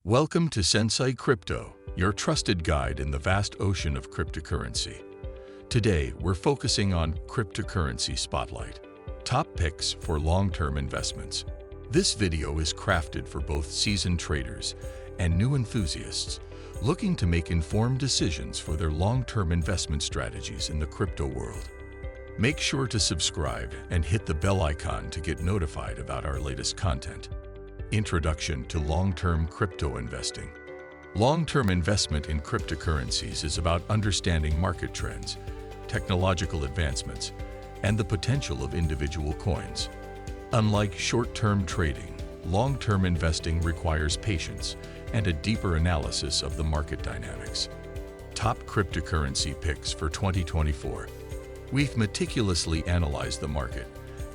Welcome to Sensei Crypto, your trusted guide in the vast ocean of cryptocurrency. Today, we're focusing on Cryptocurrency Spotlight, top picks for long-term investments. This video is crafted for both seasoned traders and new enthusiasts looking to make informed decisions for their long-term investment strategies in the crypto world. Make sure to subscribe and hit the bell icon to get notified about our latest content. Introduction to long-term crypto investing. Long-term investment in cryptocurrencies is about understanding market trends, technological advancements, and the potential of individual coins. Unlike short-term trading, long-term investing requires patience and a deeper analysis of the market dynamics. Top cryptocurrency picks for 2024. We've meticulously analyzed the market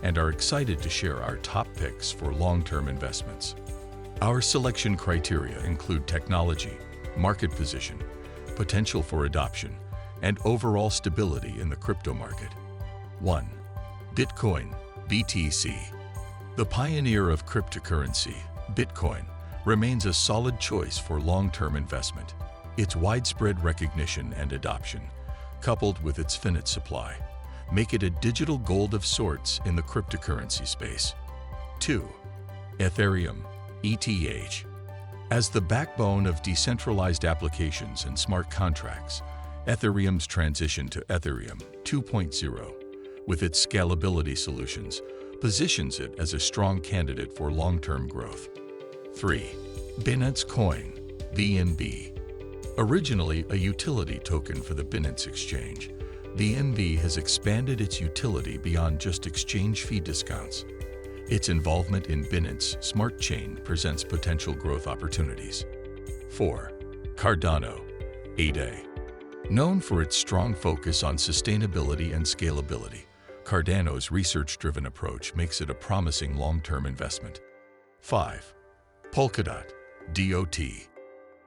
and are excited to share our top picks for long-term investments. Our selection criteria include technology, market position, potential for adoption, and overall stability in the crypto market. 1. Bitcoin, BTC. The pioneer of cryptocurrency, Bitcoin, remains a solid choice for long-term investment. Its widespread recognition and adoption, coupled with its finite supply, make it a digital gold of sorts in the cryptocurrency space. 2. Ethereum, ETH. As the backbone of decentralized applications and smart contracts, Ethereum's transition to Ethereum 2.0, with its scalability solutions, positions it as a strong candidate for long-term growth. 3. Binance Coin, BNB. Originally a utility token for the Binance exchange, BNB has expanded its utility beyond just exchange fee discounts. Its involvement in Binance Smart Chain presents potential growth opportunities. 4. Cardano, ADA. Known for its strong focus on sustainability and scalability, Cardano's research-driven approach makes it a promising long-term investment. 5. Polkadot, DOT.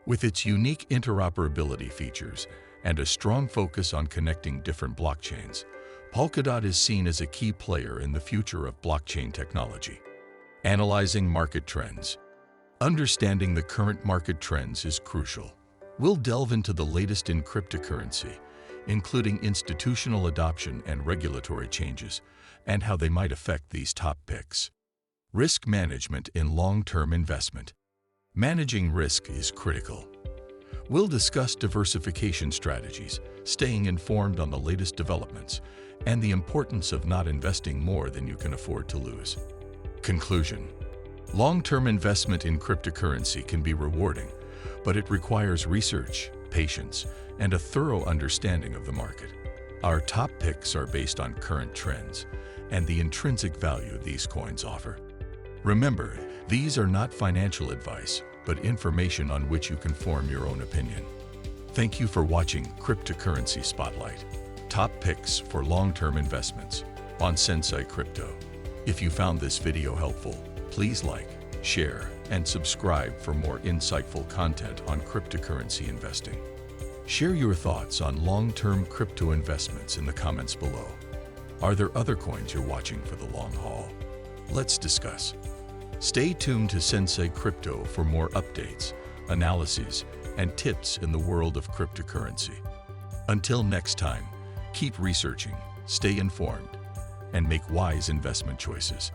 With its unique interoperability features and a strong focus on connecting different blockchains, Polkadot is seen as a key player in the future of blockchain technology. Analyzing market trends. Understanding the current market trends is crucial. We'll delve into the latest in cryptocurrency, including institutional adoption and regulatory changes, and how they might affect these top picks. Risk management in long-term investment. Managing risk is critical. We'll discuss diversification strategies, staying informed on the latest developments, and the importance of not investing more than you can afford to lose. Conclusion. Long-term investment in cryptocurrency can be rewarding, but it requires research, patience, and a thorough understanding of the market. Our top picks are based on current trends and the intrinsic value these coins offer. Remember, these are not financial advice, but information on which you can form your own opinion. Thank you for watching Cryptocurrency Spotlight, top picks for long-term investments on Sensei Crypto. If you found this video helpful, please like, share, and subscribe for more insightful content on cryptocurrency investing. Share your thoughts on long-term crypto investments in the comments below. Are there other coins you're watching for the long haul? Let's discuss. Stay tuned to Sensei Crypto for more updates, analyses, and tips in the world of cryptocurrency. Until next time, keep researching, stay informed, and make wise investment choices.